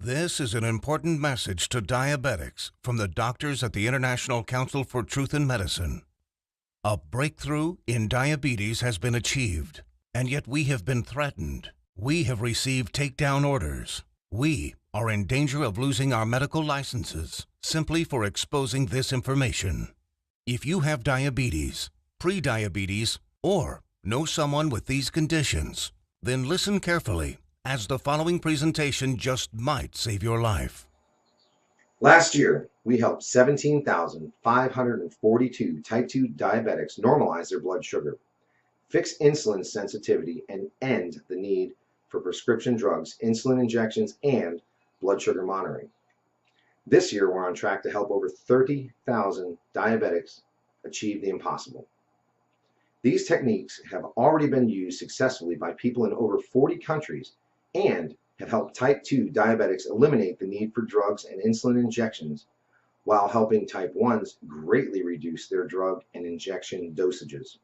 This is an important message to diabetics from the doctors at the International Council for Truth in Medicine. A breakthrough in diabetes has been achieved, and yet we have been threatened. We have received takedown orders. We are in danger of losing our medical licenses simply for exposing this information. If you have diabetes, pre-diabetes, or know someone with these conditions, then listen carefully, as the following presentation just might save your life. Last year, we helped 17,542 type 2 diabetics normalize their blood sugar, fix insulin sensitivity, and end the need for prescription drugs, insulin injections, and blood sugar monitoring. This year, we're on track to help over 30,000 diabetics achieve the impossible. These techniques have already been used successfully by people in over 40 countries and have helped type 2 diabetics eliminate the need for drugs and insulin injections while helping type 1s greatly reduce their drug and injection dosages.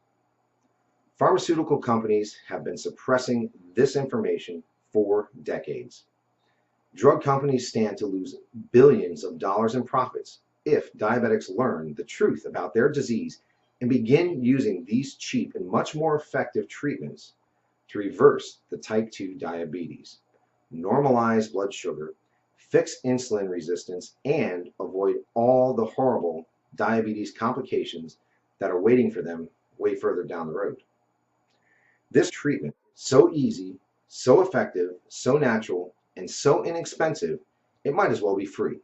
Pharmaceutical companies have been suppressing this information for decades. Drug companies stand to lose billions of dollars in profits if diabetics learn the truth about their disease and begin using these cheap and much more effective treatments to reverse the type 2 diabetes, normalize blood sugar, fix insulin resistance, and avoid all the horrible diabetes complications that are waiting for them way further down the road. This treatment is so easy, so effective, so natural, and so inexpensive, it might as well be free.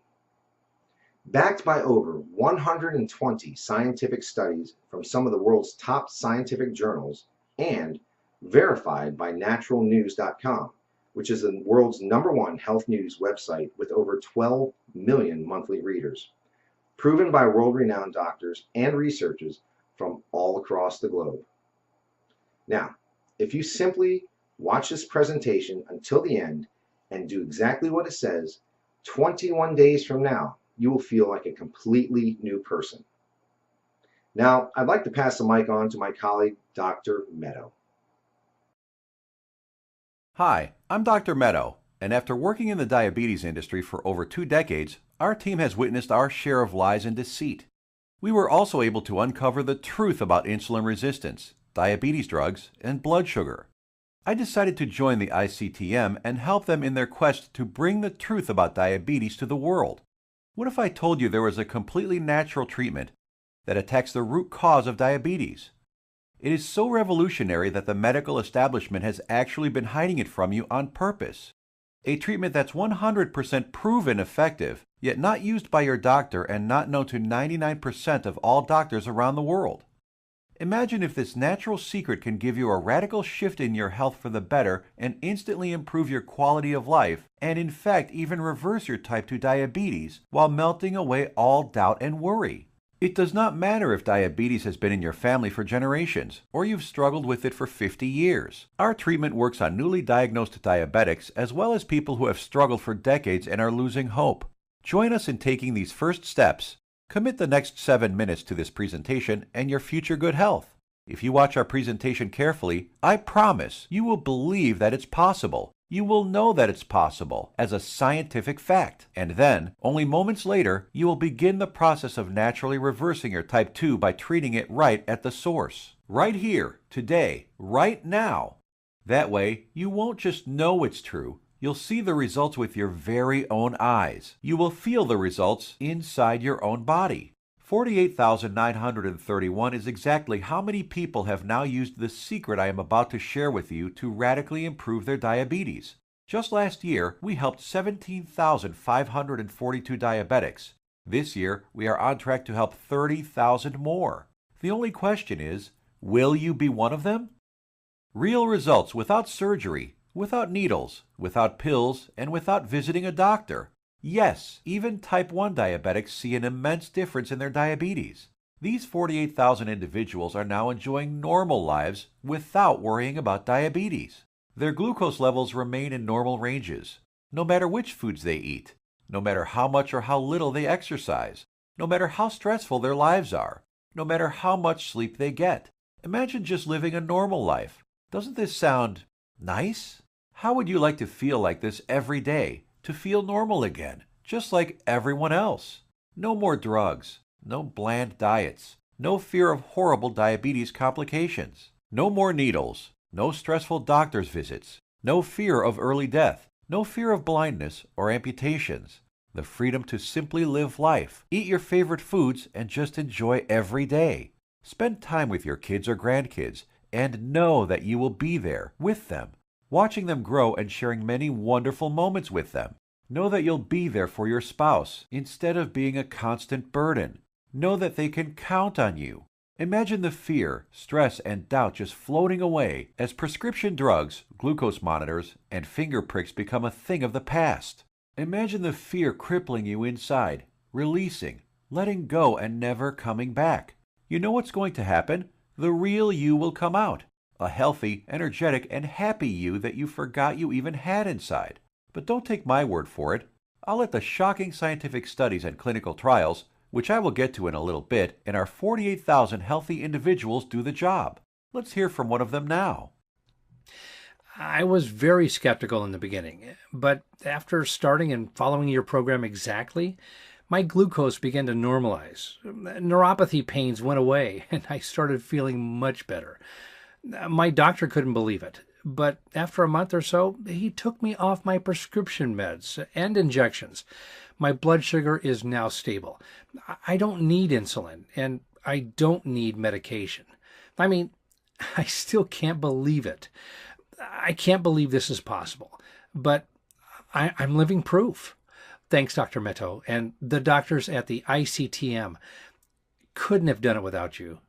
Backed by over 120 scientific studies from some of the world's top scientific journals and verified by naturalnews.com, which is the world's #1 health news website with over 12 million monthly readers, proven by world-renowned doctors and researchers from all across the globe. Now, if you simply watch this presentation until the end and do exactly what it says, 21 days from now, you will feel like a completely new person. Now, I'd like to pass the mic on to my colleague, Dr. Meadow. Hi, I'm Dr. Meadow, and after working in the diabetes industry for over 2 decades, our team has witnessed our share of lies and deceit. We were also able to uncover the truth about insulin resistance, diabetes drugs, and blood sugar. I decided to join the ICTM and help them in their quest to bring the truth about diabetes to the world. What if I told you there was a completely natural treatment that attacks the root cause of diabetes? It is so revolutionary that the medical establishment has actually been hiding it from you on purpose. A treatment that's 100% proven effective, yet not used by your doctor and not known to 99% of all doctors around the world. Imagine if this natural secret can give you a radical shift in your health for the better and instantly improve your quality of life, and in fact even reverse your type 2 diabetes while melting away all doubt and worry. It does not matter if diabetes has been in your family for generations, or you've struggled with it for 50 years. Our treatment works on newly diagnosed diabetics as well as people who have struggled for decades and are losing hope. Join us in taking these first steps. Commit the next 7 minutes to this presentation and your future good health. If you watch our presentation carefully, I promise you will believe that it's possible. You will know that it's possible as a scientific fact. And then, only moments later, you will begin the process of naturally reversing your type 2 by treating it right at the source. Right here, today, right now. That way, you won't just know it's true. You'll see the results with your very own eyes. You will feel the results inside your own body. 48,931 is exactly how many people have now used the secret I am about to share with you to radically improve their diabetes. Just last year, we helped 17,542 diabetics. This year, we are on track to help 30,000 more. The only question is, will you be one of them? Real results without surgery, without needles, without pills, and without visiting a doctor. Yes, even type 1 diabetics see an immense difference in their diabetes. These 48,000 individuals are now enjoying normal lives without worrying about diabetes. Their glucose levels remain in normal ranges, no matter which foods they eat, no matter how much or how little they exercise, no matter how stressful their lives are, no matter how much sleep they get. Imagine just living a normal life. Doesn't this sound nice? How would you like to feel like this every day? to feel normal again, just like everyone else. No more drugs, no bland diets, no fear of horrible diabetes complications, no more needles, no stressful doctor's visits, no fear of early death, no fear of blindness or amputations. The freedom to simply live life, eat your favorite foods, and just enjoy every day. Spend time with your kids or grandkids and know that you will be there with them, watching them grow and sharing many wonderful moments with them. Know that you'll be there for your spouse instead of being a constant burden. Know that they can count on you. Imagine the fear, stress, and doubt just floating away as prescription drugs, glucose monitors, and finger pricks become a thing of the past. Imagine the fear crippling you inside, releasing, letting go, and never coming back. You know what's going to happen? The real you will come out. A healthy, energetic, and happy you that you forgot you even had inside. But don't take my word for it. I'll let the shocking scientific studies and clinical trials, which I will get to in a little bit, and our 48,000 healthy individuals do the job. Let's hear from one of them now. I was very skeptical in the beginning, but after starting and following your program exactly, my glucose began to normalize. Neuropathy pains went away, and I started feeling much better. My doctor couldn't believe it, but after a month or so, he took me off my prescription meds and injections. My blood sugar is now stable. I don't need insulin, and I don't need medication. I mean, I still can't believe it. I can't believe this is possible, but I'm living proof. Thanks, Dr. Meto, and the doctors at the ICTM. Couldn't have done it without you.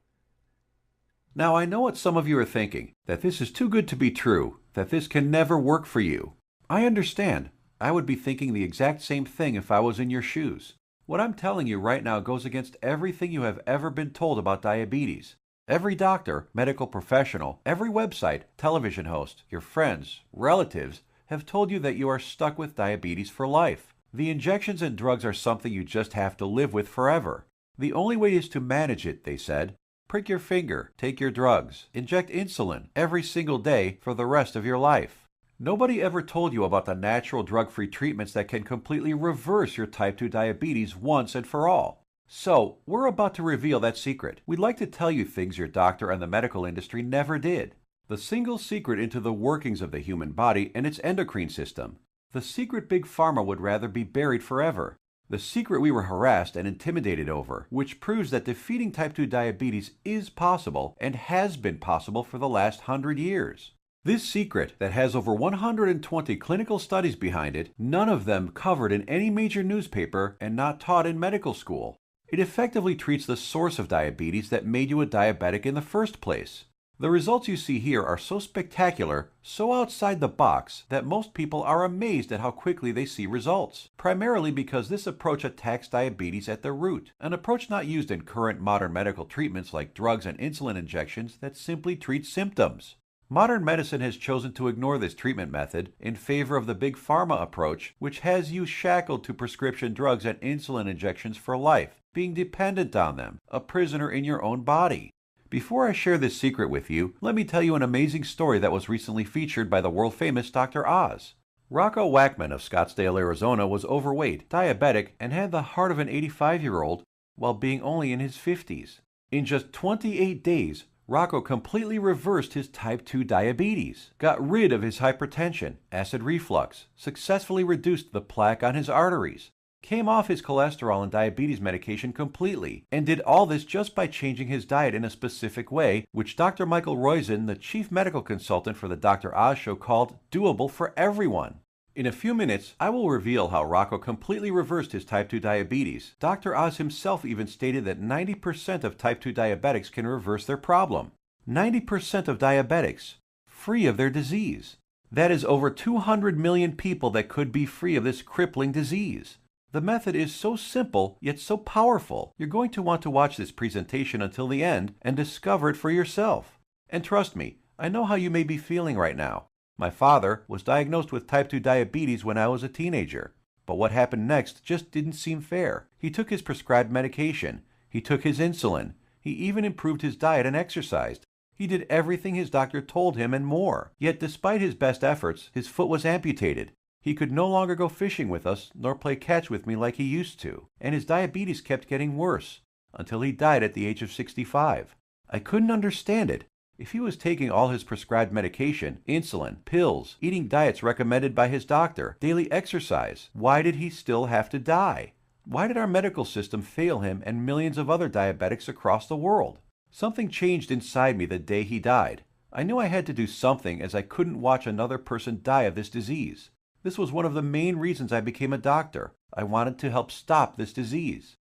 Now I know what some of you are thinking, that this is too good to be true, that this can never work for you. I understand. I would be thinking the exact same thing if I was in your shoes. What I'm telling you right now goes against everything you have ever been told about diabetes. Every doctor, medical professional, every website, television host, your friends, relatives have told you that you are stuck with diabetes for life. The injections and drugs are something you just have to live with forever. The only way is to manage it, they said. Prick your finger, take your drugs, inject insulin every single day for the rest of your life. Nobody ever told you about the natural drug-free treatments that can completely reverse your type 2 diabetes once and for all. So, we're about to reveal that secret. We'd like to tell you things your doctor and the medical industry never did. The single secret into the workings of the human body and its endocrine system. The secret Big Pharma would rather be buried forever. The secret we were harassed and intimidated over, which proves that defeating type 2 diabetes is possible and has been possible for the last 100 years. This secret, that has over 120 clinical studies behind it, none of them covered in any major newspaper and not taught in medical school. It effectively treats the source of diabetes that made you a diabetic in the first place. The results you see here are so spectacular, so outside the box, that most people are amazed at how quickly they see results, primarily because this approach attacks diabetes at the root, an approach not used in current modern medical treatments like drugs and insulin injections that simply treat symptoms. Modern medicine has chosen to ignore this treatment method in favor of the Big Pharma approach, which has you shackled to prescription drugs and insulin injections for life, being dependent on them, a prisoner in your own body. Before I share this secret with you, let me tell you an amazing story that was recently featured by the world-famous Dr. Oz. Rocco Wackman of Scottsdale, Arizona was overweight, diabetic, and had the heart of an 85-year-old while being only in his 50s. In just 28 days, Rocco completely reversed his type 2 diabetes, got rid of his hypertension, acid reflux, successfully reduced the plaque on his arteries, came off his cholesterol and diabetes medication completely, and did all this just by changing his diet in a specific way, which Dr. Michael Roizen, the chief medical consultant for the Dr. Oz show, called doable for everyone. In a few minutes, I will reveal how Rocco completely reversed his type 2 diabetes. Dr. Oz himself even stated that 90% of type 2 diabetics can reverse their problem. 90% of diabetics, free of their disease. That is over 200 million people that could be free of this crippling disease. The method is so simple, yet so powerful. You're going to want to watch this presentation until the end and discover it for yourself. And trust me, I know how you may be feeling right now. My father was diagnosed with type 2 diabetes when I was a teenager. But what happened next just didn't seem fair. He took his prescribed medication. He took his insulin. He even improved his diet and exercised. He did everything his doctor told him and more. Yet despite his best efforts, his foot was amputated. He could no longer go fishing with us nor play catch with me like he used to, and his diabetes kept getting worse until he died at the age of 65. I couldn't understand it. If he was taking all his prescribed medication, insulin, pills, eating diets recommended by his doctor, daily exercise, why did he still have to die? Why did our medical system fail him and millions of other diabetics across the world? Something changed inside me the day he died. I knew I had to do something as I couldn't watch another person die of this disease. This was one of the main reasons I became a doctor. I wanted to help stop this disease.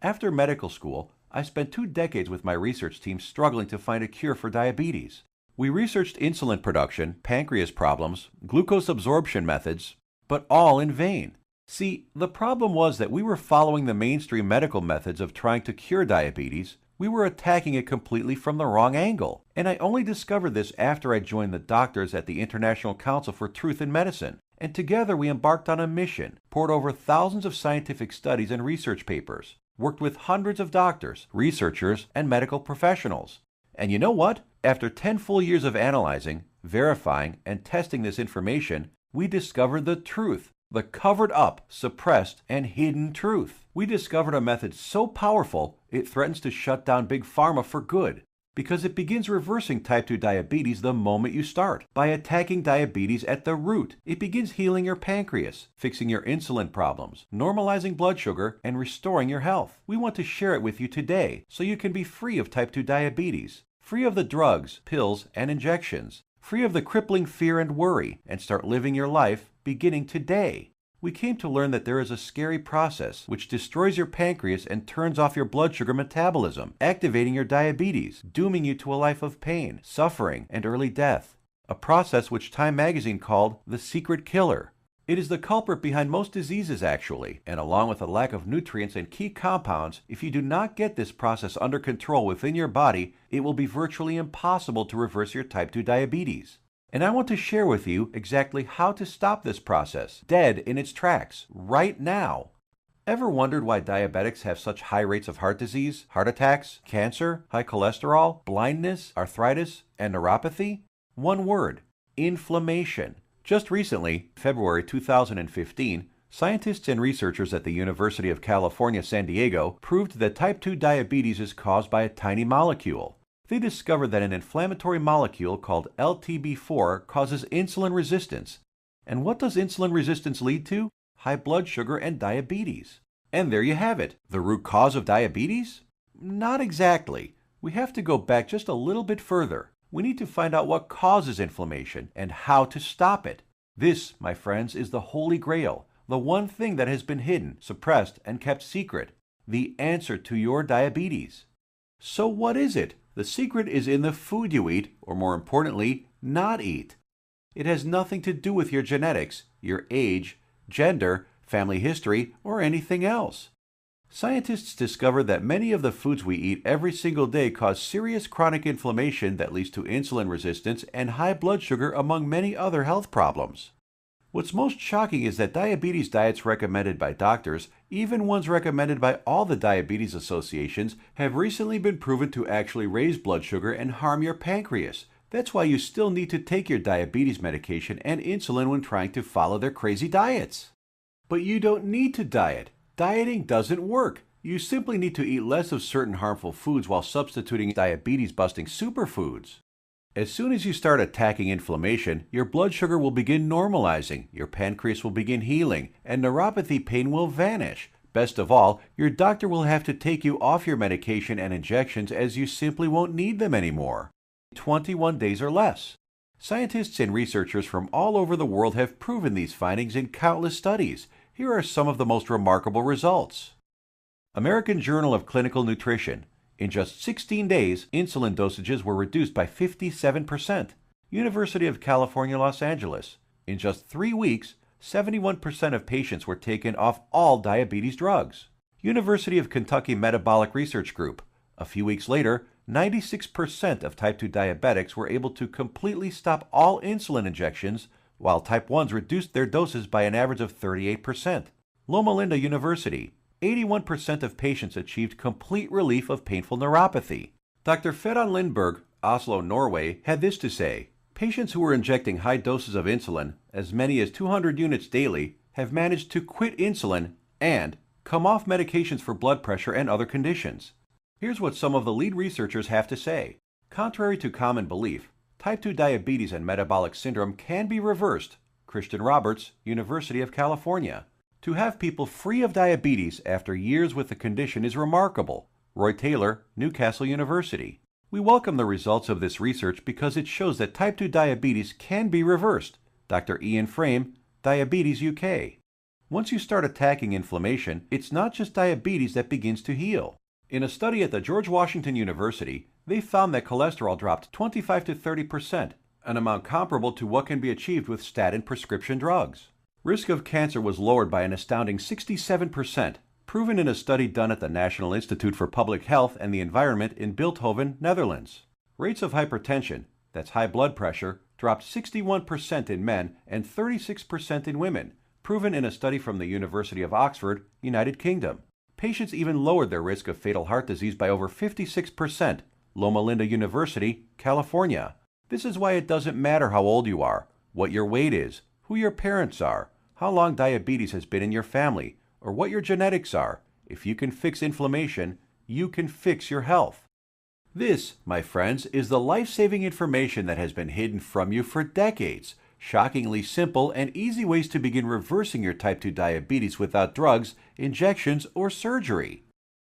After medical school, I spent 2 decades with my research team struggling to find a cure for diabetes. We researched insulin production, pancreas problems, glucose absorption methods, but all in vain. See, the problem was that we were following the mainstream medical methods of trying to cure diabetes. We were attacking it completely from the wrong angle. And I only discovered this after I joined the doctors at the International Council for Truth in Medicine. And together we embarked on a mission, poured over thousands of scientific studies and research papers, worked with hundreds of doctors, researchers, and medical professionals. And you know what? After 10 full years of analyzing, verifying, and testing this information, we discovered the truth, the covered up, suppressed, and hidden truth. We discovered a method so powerful it threatens to shut down Big Pharma for good, because it begins reversing type 2 diabetes the moment you start. By attacking diabetes at the root, it begins healing your pancreas, fixing your insulin problems, normalizing blood sugar, and restoring your health. We want to share it with you today so you can be free of type 2 diabetes, free of the drugs, pills, and injections, free of the crippling fear and worry, and start living your life beginning today. We came to learn that there is a scary process which destroys your pancreas and turns off your blood sugar metabolism, activating your diabetes, dooming you to a life of pain, suffering, and early death. A process which Time magazine called the secret killer. It is the culprit behind most diseases actually, and along with a lack of nutrients and key compounds, if you do not get this process under control within your body, it will be virtually impossible to reverse your type 2 diabetes. And I want to share with you exactly how to stop this process, dead in its tracks, right now. Ever wondered why diabetics have such high rates of heart disease, heart attacks, cancer, high cholesterol, blindness, arthritis, and neuropathy? One word: inflammation. Just recently, February 2015, scientists and researchers at the University of California, San Diego proved that type 2 diabetes is caused by a tiny molecule. They discovered that an inflammatory molecule called LTB4 causes insulin resistance. And what does insulin resistance lead to? High blood sugar and diabetes. And there you have it. The root cause of diabetes? Not exactly. We have to go back just a little bit further. We need to find out what causes inflammation and how to stop it. This, my friends, is the Holy Grail, the one thing that has been hidden, suppressed, and kept secret. The answer to your diabetes. So what is it? The secret is in the food you eat, or more importantly, not eat. It has nothing to do with your genetics, your age, gender, family history, or anything else. Scientists discovered that many of the foods we eat every single day cause serious chronic inflammation that leads to insulin resistance and high blood sugar, among many other health problems. What's most shocking is that diabetes diets recommended by doctors, even ones recommended by all the diabetes associations, have recently been proven to actually raise blood sugar and harm your pancreas. That's why you still need to take your diabetes medication and insulin when trying to follow their crazy diets. But you don't need to diet. Dieting doesn't work. You simply need to eat less of certain harmful foods while substituting diabetes-busting superfoods. As soon as you start attacking inflammation, your blood sugar will begin normalizing, your pancreas will begin healing, and neuropathy pain will vanish. Best of all, your doctor will have to take you off your medication and injections as you simply won't need them anymore. 21 days or less. Scientists and researchers from all over the world have proven these findings in countless studies. Here are some of the most remarkable results. American Journal of Clinical Nutrition. In just 16 days, insulin dosages were reduced by 57%. University of California, Los Angeles. In just 3 weeks, 71% of patients were taken off all diabetes drugs. University of Kentucky Metabolic Research Group. A few weeks later, 96% of type 2 diabetics were able to completely stop all insulin injections, while type 1s reduced their doses by an average of 38%. Loma Linda University. 81% of patients achieved complete relief of painful neuropathy. Dr. Ferran Lindberg, Oslo, Norway, had this to say: patients who were injecting high doses of insulin, as many as 200 units daily, have managed to quit insulin and come off medications for blood pressure and other conditions. Here's what some of the lead researchers have to say. Contrary to common belief, type 2 diabetes and metabolic syndrome can be reversed. Christian Roberts, University of California. To have people free of diabetes after years with the condition is remarkable. Roy Taylor, Newcastle University. We welcome the results of this research because it shows that type 2 diabetes can be reversed. Dr. Ian Frame, Diabetes UK. Once you start attacking inflammation, it's not just diabetes that begins to heal. In a study at the George Washington University, they found that cholesterol dropped 25 to 30%, an amount comparable to what can be achieved with statin prescription drugs. Risk of cancer was lowered by an astounding 67%, proven in a study done at the National Institute for Public Health and the Environment in Bilthoven, Netherlands. Rates of hypertension, that's high blood pressure, dropped 61% in men and 36% in women, proven in a study from the University of Oxford, United Kingdom. Patients even lowered their risk of fatal heart disease by over 56%, Loma Linda University, California. This is why it doesn't matter how old you are, what your weight is, who your parents are, how long diabetes has been in your family, or what your genetics are. If you can fix inflammation, you can fix your health. This, my friends, is the life-saving information that has been hidden from you for decades. Shockingly simple and easy ways to begin reversing your type 2 diabetes without drugs, injections, or surgery.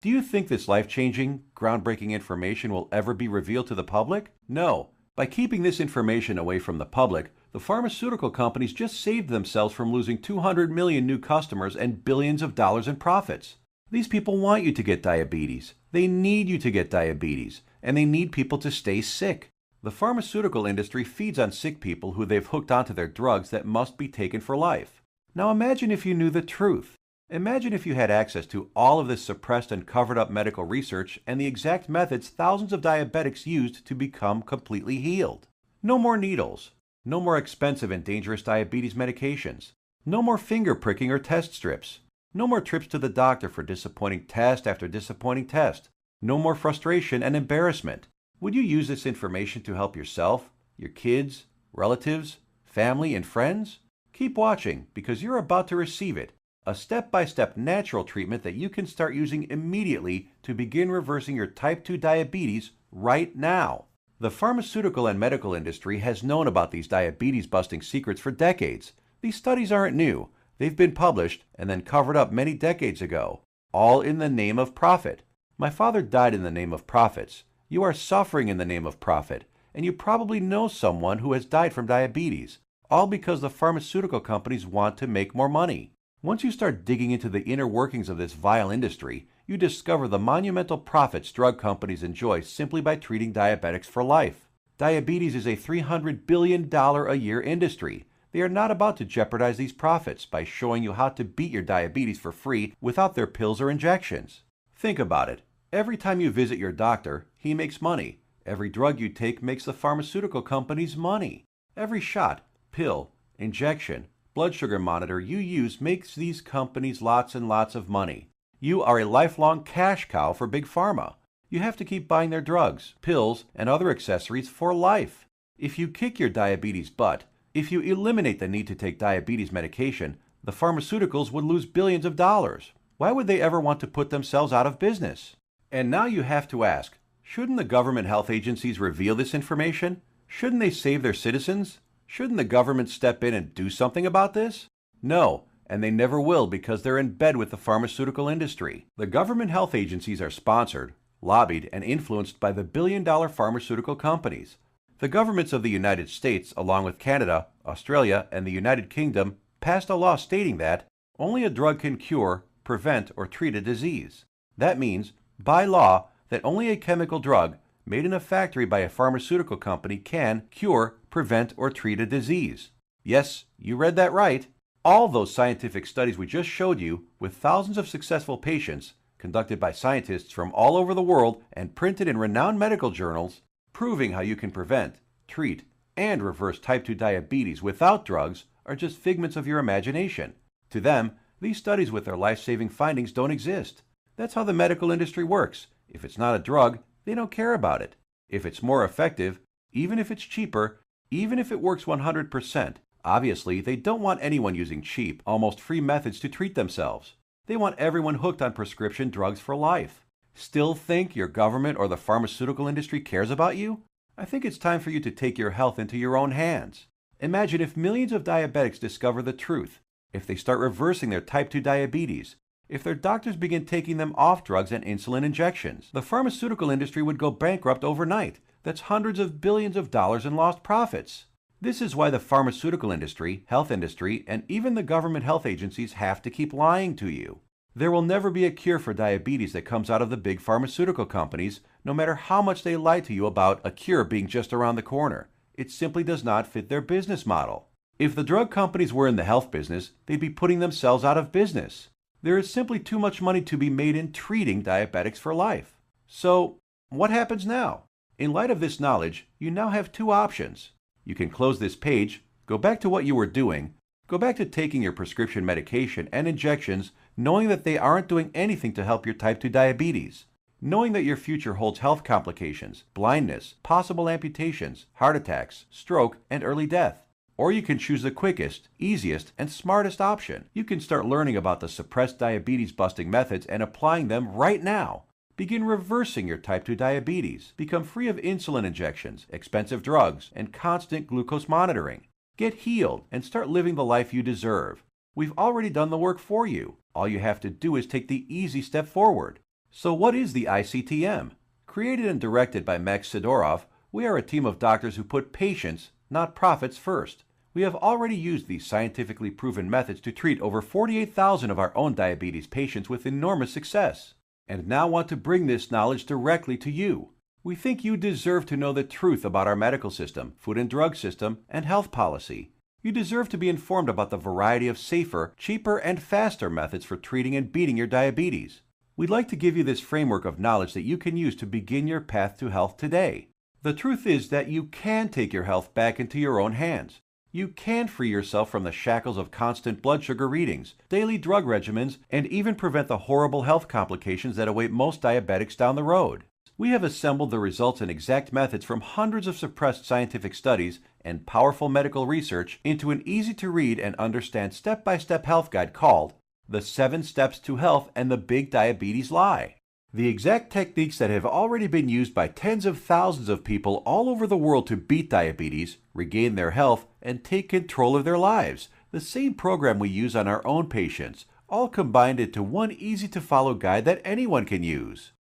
Do you think this life-changing, groundbreaking information will ever be revealed to the public? No. By keeping this information away from the public, the pharmaceutical companies just saved themselves from losing 200 million new customers and billions of dollars in profits. These people want you to get diabetes. They need you to get diabetes, and they need people to stay sick. The pharmaceutical industry feeds on sick people who they've hooked onto their drugs that must be taken for life. Now imagine if you knew the truth. Imagine if you had access to all of this suppressed and covered up medical research and the exact methods thousands of diabetics used to become completely healed. No more needles. No more expensive and dangerous diabetes medications. No more finger pricking or test strips. No more trips to the doctor for disappointing test after disappointing test. No more frustration and embarrassment. Would you use this information to help yourself, your kids, relatives, family, and friends? Keep watching because you're about to receive it. A step-by-step natural treatment that you can start using immediately to begin reversing your type 2 diabetes right now. The pharmaceutical and medical industry has known about these diabetes-busting secrets for decades. These studies aren't new. They've been published and then covered up many decades ago, all in the name of profit. My father died in the name of profits. You are suffering in the name of profit, and you probably know someone who has died from diabetes, all because the pharmaceutical companies want to make more money. Once you start digging into the inner workings of this vile industry, you discover the monumental profits drug companies enjoy simply by treating diabetics for life. Diabetes is a $300 billion a year industry. They are not about to jeopardize these profits by showing you how to beat your diabetes for free without their pills or injections. Think about it. Every time you visit your doctor, he makes money. Every drug you take makes the pharmaceutical companies money. Every shot, pill, injection, blood sugar monitor you use makes these companies lots and lots of money. You are a lifelong cash cow for Big Pharma. You have to keep buying their drugs, pills, and other accessories for life. If you kick your diabetes butt, if you eliminate the need to take diabetes medication, the pharmaceuticals would lose billions of dollars. Why would they ever want to put themselves out of business? And now you have to ask, shouldn't the government health agencies reveal this information? Shouldn't they save their citizens? Shouldn't the government step in and do something about this? No, and they never will because they're in bed with the pharmaceutical industry. The government health agencies are sponsored, lobbied, and influenced by the billion-dollar pharmaceutical companies. The governments of the United States, along with Canada, Australia, and the United Kingdom, passed a law stating that only a drug can cure, prevent, or treat a disease. That means, by law, that only a chemical drug made in a factory by a pharmaceutical company can cure, prevent, or treat a disease. Yes, you read that right. All those scientific studies we just showed you, with thousands of successful patients, conducted by scientists from all over the world and printed in renowned medical journals, proving how you can prevent, treat, and reverse type 2 diabetes without drugs, are just figments of your imagination. To them, these studies with their life-saving findings don't exist. That's how the medical industry works. If it's not a drug, they don't care about it. If it's more effective, even if it's cheaper, even if it works 100%, Obviously, they don't want anyone using cheap, almost free methods to treat themselves. They want everyone hooked on prescription drugs for life. Still think your government or the pharmaceutical industry cares about you? I think it's time for you to take your health into your own hands. Imagine if millions of diabetics discover the truth, if they start reversing their type 2 diabetes, if their doctors begin taking them off drugs and insulin injections. The pharmaceutical industry would go bankrupt overnight. That's hundreds of billions of dollars in lost profits. This is why the pharmaceutical industry, health industry, and even the government health agencies have to keep lying to you. There will never be a cure for diabetes that comes out of the big pharmaceutical companies, no matter how much they lie to you about a cure being just around the corner. It simply does not fit their business model. If the drug companies were in the health business, they'd be putting themselves out of business. There is simply too much money to be made in treating diabetics for life. So, what happens now? In light of this knowledge, you now have two options. You can close this page, go back to what you were doing, go back to taking your prescription medication and injections, knowing that they aren't doing anything to help your type 2 diabetes, knowing that your future holds health complications, blindness, possible amputations, heart attacks, stroke, and early death. Or you can choose the quickest, easiest, and smartest option. You can start learning about the suppressed diabetes busting methods and applying them right now. Begin reversing your type 2 diabetes. Become free of insulin injections, expensive drugs, and constant glucose monitoring. Get healed and start living the life you deserve. We've already done the work for you. All you have to do is take the easy step forward. So what is the ICTM? Created and directed by Max Sidorov, we are a team of doctors who put patients, not profits, first. We have already used these scientifically proven methods to treat over 48,000 of our own diabetes patients with enormous success, and now want to bring this knowledge directly to you. We think you deserve to know the truth about our medical system, food and drug system, and health policy. You deserve to be informed about the variety of safer, cheaper, and faster methods for treating and beating your diabetes. We'd like to give you this framework of knowledge that you can use to begin your path to health today. The truth is that you can take your health back into your own hands. You can free yourself from the shackles of constant blood sugar readings, daily drug regimens, and even prevent the horrible health complications that await most diabetics down the road. We have assembled the results and exact methods from hundreds of suppressed scientific studies and powerful medical research into an easy-to-read and understand step-by-step health guide called The 7 Steps to Health and the Big Diabetes Lie. The exact techniques that have already been used by tens of thousands of people all over the world to beat diabetes, regain their health, and take control of their lives. The same program we use on our own patients, all combined into one easy-to-follow guide that anyone can use.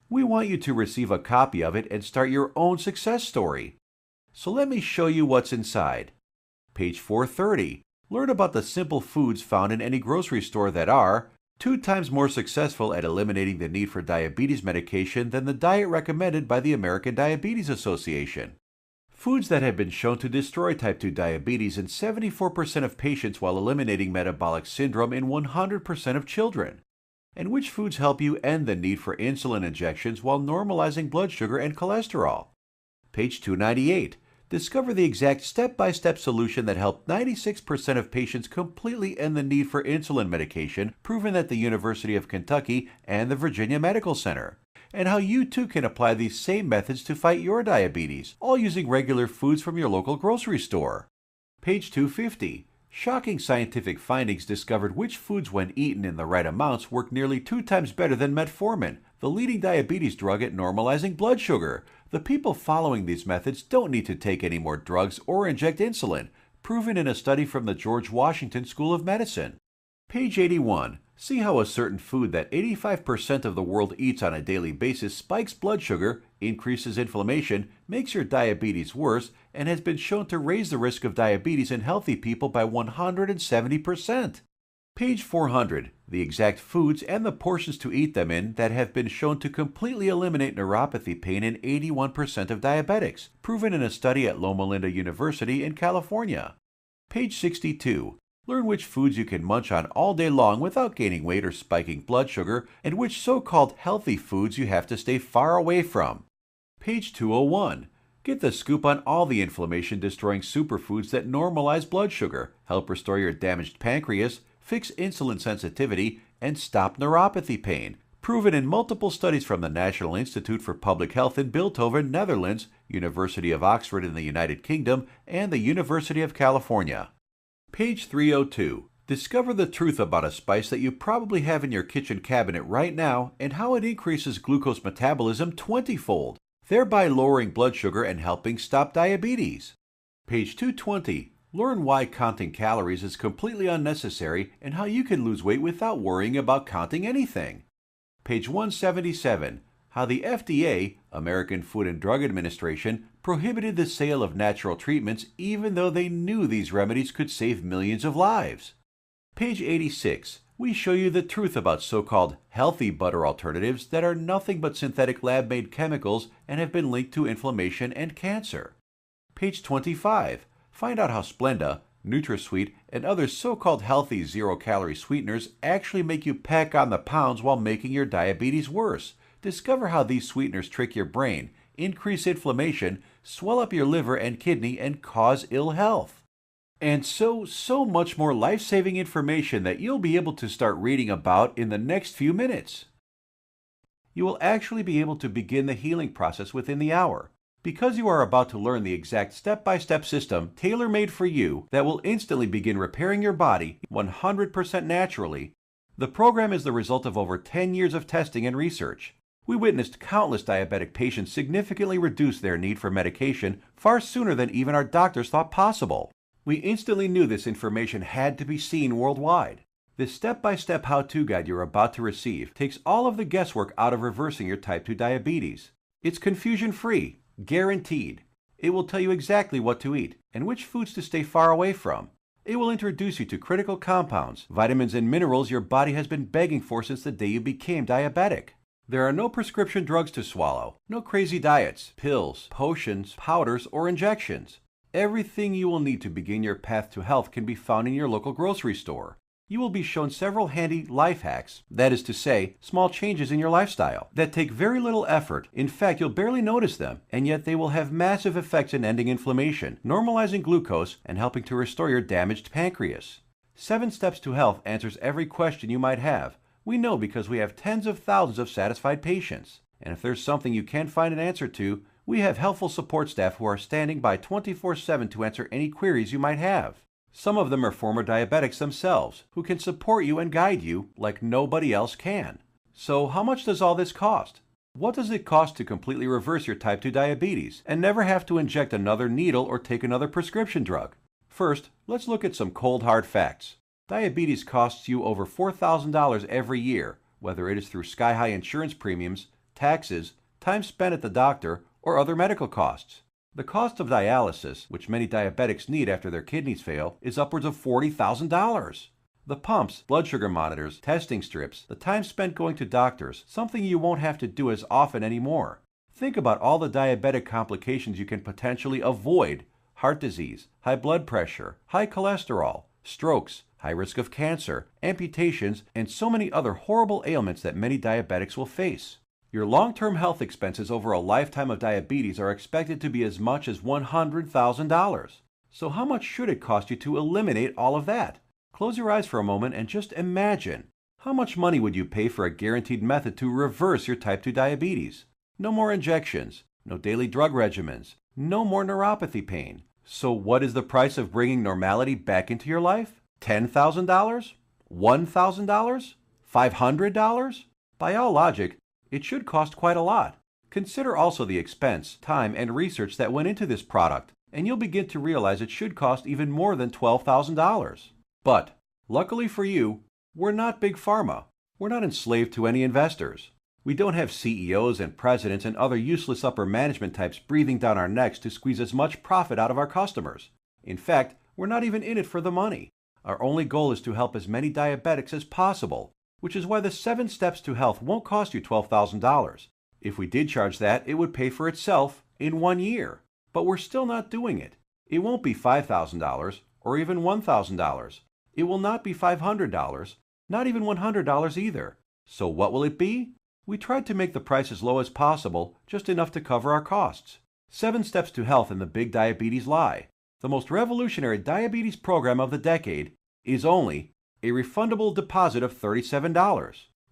We want you to receive a copy of it and start your own success story. So let me show you what's inside. Page 430. Learn about the simple foods found in any grocery store that are 2 times more successful at eliminating the need for diabetes medication than the diet recommended by the American Diabetes Association. Foods that have been shown to destroy type 2 diabetes in 74% of patients while eliminating metabolic syndrome in 100% of children. And which foods help you end the need for insulin injections while normalizing blood sugar and cholesterol. Page 298. Discover the exact step-by-step solution that helped 96% of patients completely end the need for insulin medication, proven at the University of Kentucky and the Virginia Medical Center. And how you too can apply these same methods to fight your diabetes, all using regular foods from your local grocery store. Page 250. Shocking scientific findings discovered which foods, when eaten in the right amounts, work nearly 2 times better than metformin, the leading diabetes drug at normalizing blood sugar. The people following these methods don't need to take any more drugs or inject insulin, proven in a study from the George Washington School of Medicine. Page 81. See how a certain food that 85% of the world eats on a daily basis spikes blood sugar, increases inflammation, makes your diabetes worse, and has been shown to raise the risk of diabetes in healthy people by 170%. Page 400. The exact foods and the portions to eat them in that have been shown to completely eliminate neuropathy pain in 81% of diabetics, proven in a study at Loma Linda University in California. Page 62. Learn which foods you can munch on all day long without gaining weight or spiking blood sugar, and which so-called healthy foods you have to stay far away from. Page 201. Get the scoop on all the inflammation-destroying superfoods that normalize blood sugar, help restore your damaged pancreas, fix insulin sensitivity, and stop neuropathy pain, proven in multiple studies from the National Institute for Public Health in Bilthoven, Netherlands, University of Oxford in the United Kingdom, and the University of California. Page 302. Discover the truth about a spice that you probably have in your kitchen cabinet right now and how it increases glucose metabolism 20-fold, thereby lowering blood sugar and helping stop diabetes. Page 220. Learn why counting calories is completely unnecessary and how you can lose weight without worrying about counting anything. Page 177. How the FDA, American Food and Drug Administration, prohibited the sale of natural treatments even though they knew these remedies could save millions of lives. Page 86. We show you the truth about so-called healthy butter alternatives that are nothing but synthetic lab-made chemicals and have been linked to inflammation and cancer. Page 25. Find out how Splenda, NutraSweet, and other so-called healthy zero-calorie sweeteners actually make you pack on the pounds while making your diabetes worse. Discover how these sweeteners trick your brain, increase inflammation, swell up your liver and kidney, and cause ill health. And so much more life-saving information that you'll be able to start reading about in the next few minutes. You will actually be able to begin the healing process within the hour, because you are about to learn the exact step-by-step system tailor-made for you that will instantly begin repairing your body 100% naturally. The program is the result of over 10 years of testing and research. We witnessed countless diabetic patients significantly reduce their need for medication far sooner than even our doctors thought possible. We instantly knew this information had to be seen worldwide. This step-by-step how-to guide you're about to receive takes all of the guesswork out of reversing your type 2 diabetes. It's confusion-free, guaranteed. It will tell you exactly what to eat and which foods to stay far away from. It will introduce you to critical compounds, vitamins and minerals your body has been begging for since the day you became diabetic. There are no prescription drugs to swallow, no crazy diets, pills, potions, powders, or injections. Everything you will need to begin your path to health can be found in your local grocery store. You will be shown several handy life hacks, that is to say, small changes in your lifestyle, that take very little effort. In fact, you'll barely notice them, and yet they will have massive effects in ending inflammation, normalizing glucose, and helping to restore your damaged pancreas. 7 Steps to Health answers every question you might have. We know because we have tens of thousands of satisfied patients. And if there's something you can't find an answer to, we have helpful support staff who are standing by 24/7 to answer any queries you might have. Some of them are former diabetics themselves, who can support you and guide you like nobody else can. So how much does all this cost? What does it cost to completely reverse your type 2 diabetes and never have to inject another needle or take another prescription drug? First, let's look at some cold hard facts. Diabetes costs you over $4,000 every year, whether it is through sky-high insurance premiums, taxes, time spent at the doctor, or other medical costs. The cost of dialysis, which many diabetics need after their kidneys fail, is upwards of $40,000. The pumps, blood sugar monitors, testing strips, the time spent going to doctors, something you won't have to do as often anymore. Think about all the diabetic complications you can potentially avoid: heart disease, high blood pressure, high cholesterol, strokes, high risk of cancer, amputations, and so many other horrible ailments that many diabetics will face. Your long-term health expenses over a lifetime of diabetes are expected to be as much as $100,000. So how much should it cost you to eliminate all of that? Close your eyes for a moment and just imagine. How much money would you pay for a guaranteed method to reverse your type 2 diabetes? No more injections, no daily drug regimens, no more neuropathy pain. So what is the price of bringing normality back into your life? $10,000? $1,000? $500? By all logic, it should cost quite a lot. Consider also the expense, time, and research that went into this product, and you'll begin to realize it should cost even more than $12,000. But, luckily for you, we're not Big Pharma. We're not enslaved to any investors. We don't have CEOs and presidents and other useless upper management types breathing down our necks to squeeze as much profit out of our customers. In fact, we're not even in it for the money. Our only goal is to help as many diabetics as possible, which is why the 7 Steps to Health won't cost you $12,000. If we did charge that, it would pay for itself in 1 year. But we're still not doing it. It won't be $5,000 or even $1,000. It will not be $500, not even $100 either. So what will it be? We tried to make the price as low as possible, just enough to cover our costs. 7 Steps to Health and the Big Diabetes Lie, the most revolutionary diabetes program of the decade, is only a refundable deposit of $37.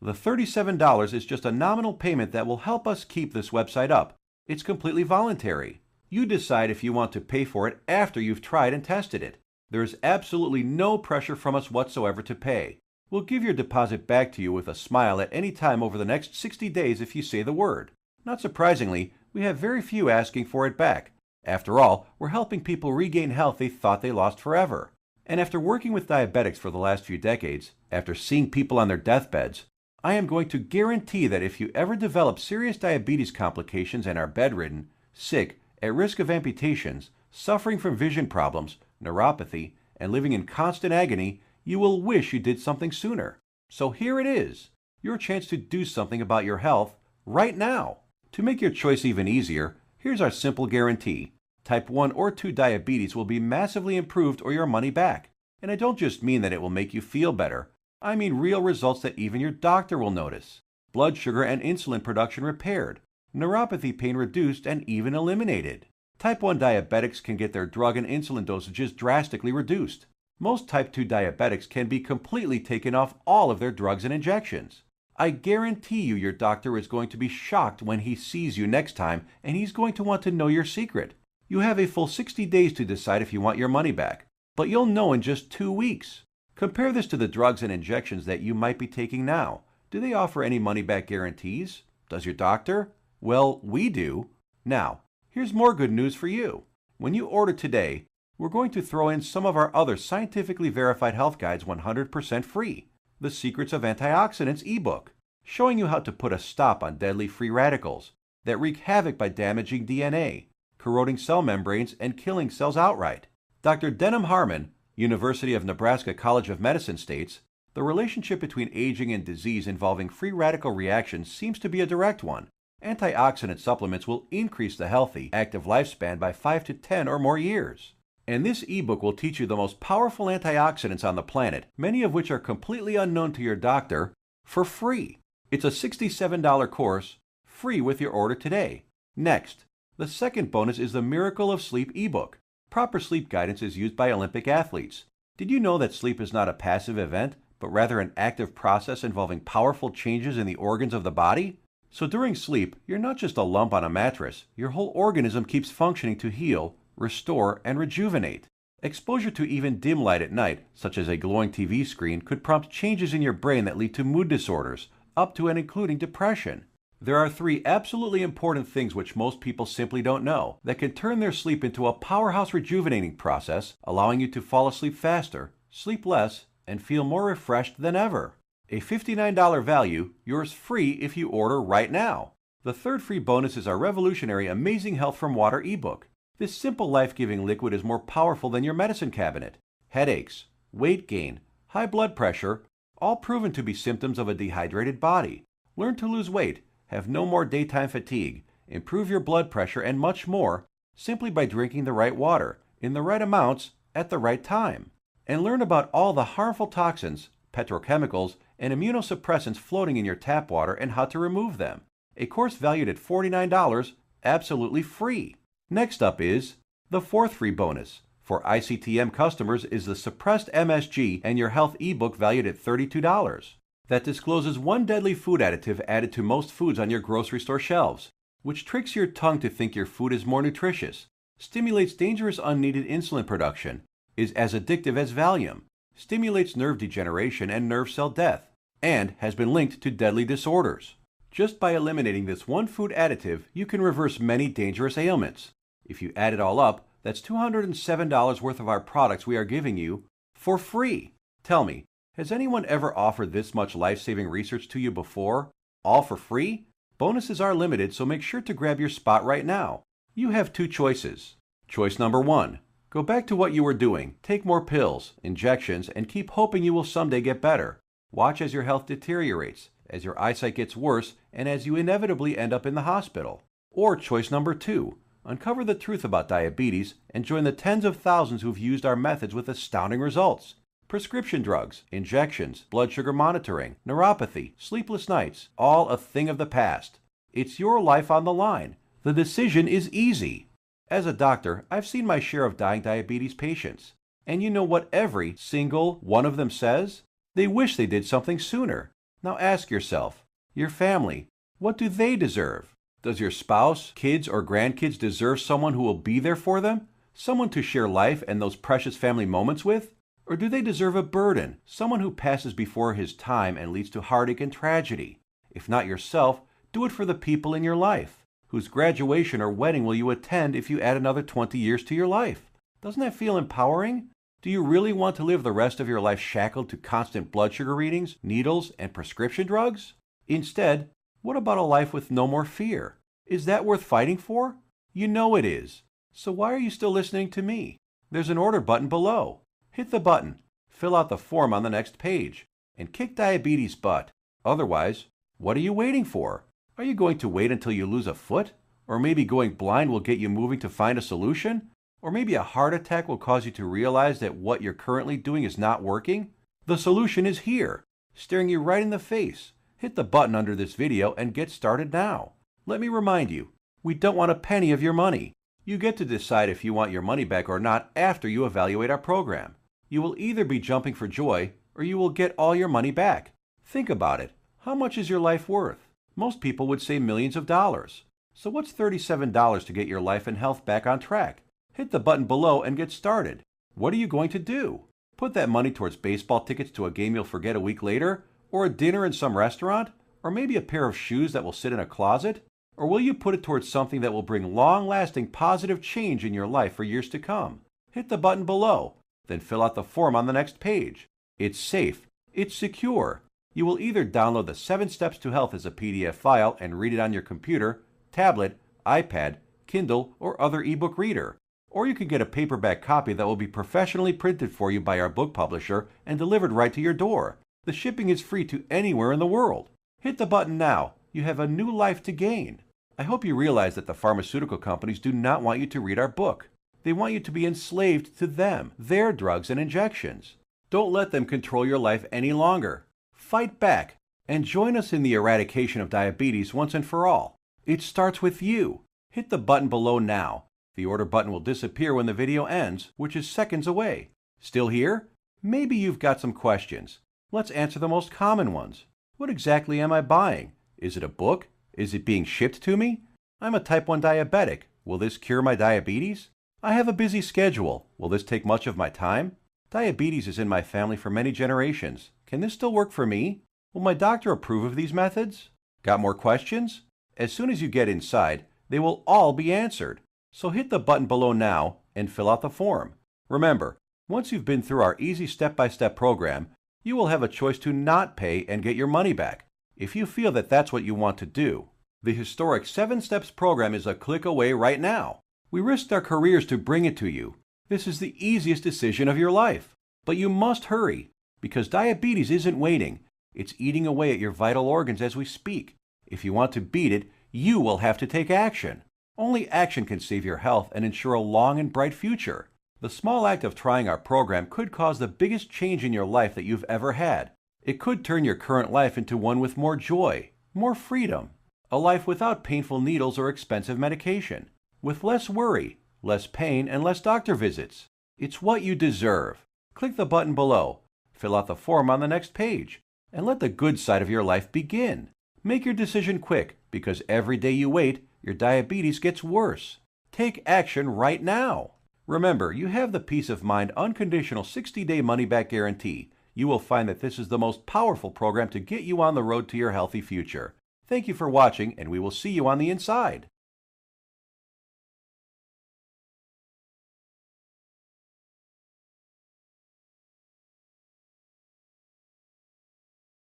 The $37 is just a nominal payment that will help us keep this website up. It's completely voluntary. You decide if you want to pay for it after you've tried and tested it. There is absolutely no pressure from us whatsoever to pay. We'll give your deposit back to you with a smile at any time over the next 60 days if you say the word. Not surprisingly, we have very few asking for it back. After all, we're helping people regain health they thought they lost forever. And after working with diabetics for the last few decades, after seeing people on their deathbeds, I am going to guarantee that if you ever develop serious diabetes complications and are bedridden, sick, at risk of amputations, suffering from vision problems, neuropathy, and living in constant agony, you will wish you did something sooner. So here it is, your chance to do something about your health right now. To make your choice even easier, here's our simple guarantee. Type 1 or 2 diabetes will be massively improved or your money back. And I don't just mean that it will make you feel better. I mean real results that even your doctor will notice. Blood sugar and insulin production repaired, neuropathy pain reduced and even eliminated. Type 1 diabetics can get their drug and insulin dosages drastically reduced. Most type 2 diabetics can be completely taken off all of their drugs and injections. I guarantee you your doctor is going to be shocked when he sees you next time, and he's going to want to know your secret. You have a full 60 days to decide if you want your money back, but you'll know in just 2 weeks. Compare this to the drugs and injections that you might be taking now. Do they offer any money-back guarantees? Does your doctor? Well, we do. Now, here's more good news for you. When you order today, we're going to throw in some of our other scientifically verified health guides 100% free. The Secrets of Antioxidants ebook, showing you how to put a stop on deadly free radicals that wreak havoc by damaging DNA, corroding cell membranes, and killing cells outright. Dr. Denham Harmon, University of Nebraska College of Medicine states, the relationship between aging and disease involving free radical reactions seems to be a direct one. Antioxidant supplements will increase the healthy, active lifespan by 5 to 10 or more years. And this ebook will teach you the most powerful antioxidants on the planet, many of which are completely unknown to your doctor, for free. It's a $67 course, free with your order today. Next, the second bonus is the Miracle of Sleep ebook. Proper sleep guidance is used by Olympic athletes. Did you know that sleep is not a passive event, but rather an active process involving powerful changes in the organs of the body? So during sleep, you're not just a lump on a mattress. Your whole organism keeps functioning to heal, restore, and rejuvenate. Exposure to even dim light at night, such as a glowing TV screen, could prompt changes in your brain that lead to mood disorders, up to and including depression. There are 3 absolutely important things which most people simply don't know that can turn their sleep into a powerhouse rejuvenating process, allowing you to fall asleep faster, sleep less, and feel more refreshed than ever. A $59 value, yours free if you order right now. The third free bonus is our revolutionary Amazing Health from Water ebook. This simple life-giving liquid is more powerful than your medicine cabinet. Headaches, weight gain, high blood pressure, all proven to be symptoms of a dehydrated body. Learn to lose weight, have no more daytime fatigue, improve your blood pressure, and much more simply by drinking the right water, in the right amounts, at the right time. And learn about all the harmful toxins, petrochemicals, and immunosuppressants floating in your tap water and how to remove them. A course valued at $49, absolutely free. Next up is the fourth free bonus. For ICTM customers is the Suppressed MSG and Your Health ebook valued at $32. That discloses one deadly food additive added to most foods on your grocery store shelves, which tricks your tongue to think your food is more nutritious, stimulates dangerous unneeded insulin production, is as addictive as Valium, stimulates nerve degeneration and nerve cell death, and has been linked to deadly disorders. Just by eliminating this one food additive, you can reverse many dangerous ailments. If you add it all up, that's $207 worth of our products we are giving you for free. Tell me, has anyone ever offered this much life-saving research to you before? All for free? Bonuses are limited, so make sure to grab your spot right now. You have 2 choices. Choice number 1. Go back to what you were doing. Take more pills, injections, and keep hoping you will someday get better. Watch as your health deteriorates, as your eyesight gets worse, and as you inevitably end up in the hospital. Or choice number 2. Uncover the truth about diabetes and join the tens of thousands who've used our methods with astounding results. Prescription drugs, injections, blood sugar monitoring, neuropathy, sleepless nights, all a thing of the past. It's your life on the line. The decision is easy. As a doctor, I've seen my share of dying diabetes patients. And you know what every single one of them says? They wish they did something sooner. Now ask yourself, your family, what do they deserve? Does your spouse, kids, or grandkids deserve someone who will be there for them? Someone to share life and those precious family moments with? Or do they deserve a burden, someone who passes before his time and leads to heartache and tragedy? If not yourself, do it for the people in your life. Whose graduation or wedding will you attend if you add another 20 years to your life? Doesn't that feel empowering? Do you really want to live the rest of your life shackled to constant blood sugar readings, needles, and prescription drugs? Instead, what about a life with no more fear? Is that worth fighting for? You know it is. So why are you still listening to me? There's an order button below. Hit the button, fill out the form on the next page, and kick diabetes butt. Otherwise, what are you waiting for? Are you going to wait until you lose a foot? Or maybe going blind will get you moving to find a solution? Or maybe a heart attack will cause you to realize that what you're currently doing is not working? The solution is here, staring you right in the face. Hit the button under this video and get started now. Let me remind you, we don't want a penny of your money. You get to decide if you want your money back or not after you evaluate our program. You will either be jumping for joy or you will get all your money back. Think about it. How much is your life worth? Most people would say millions of dollars. So what's $37 to get your life and health back on track? Hit the button below and get started. What are you going to do? Put that money towards baseball tickets to a game you'll forget a week later? Or a dinner in some restaurant? Or maybe a pair of shoes that will sit in a closet? Or will you put it towards something that will bring long-lasting positive change in your life for years to come? Hit the button below, then fill out the form on the next page. It's safe. It's secure. You will either download the 7 Steps to Health as a PDF file and read it on your computer, tablet, iPad, Kindle, or other ebook reader. Or you can get a paperback copy that will be professionally printed for you by our book publisher and delivered right to your door. The shipping is free to anywhere in the world. Hit the button now. You have a new life to gain. I hope you realize that the pharmaceutical companies do not want you to read our book. They want you to be enslaved to them, their drugs and injections. Don't let them control your life any longer. Fight back and join us in the eradication of diabetes once and for all. It starts with you. Hit the button below now. The order button will disappear when the video ends, which is seconds away. Still here? Maybe you've got some questions. Let's answer the most common ones. What exactly am I buying? Is it a book? Is it being shipped to me? I'm a type 1 diabetic. Will this cure my diabetes? I have a busy schedule. Will this take much of my time? Diabetes is in my family for many generations. Can this still work for me? Will my doctor approve of these methods? Got more questions? As soon as you get inside, they will all be answered. So hit the button below now and fill out the form. Remember, once you've been through our easy step-by-step program, you will have a choice to not pay and get your money back, if you feel that that's what you want to do. The historic 7 Steps program is a click away right now. We risked our careers to bring it to you. This is the easiest decision of your life. But you must hurry, because diabetes isn't waiting. It's eating away at your vital organs as we speak. If you want to beat it, you will have to take action. Only action can save your health and ensure a long and bright future. The small act of trying our program could cause the biggest change in your life that you've ever had. It could turn your current life into one with more joy, more freedom, a life without painful needles or expensive medication, with less worry, less pain, and less doctor visits. It's what you deserve. Click the button below, fill out the form on the next page, and let the good side of your life begin. Make your decision quick, because every day you wait, your diabetes gets worse. Take action right now. Remember, you have the peace of mind unconditional 60-day money-back guarantee. You will find that this is the most powerful program to get you on the road to your healthy future. Thank you for watching, and we will see you on the inside.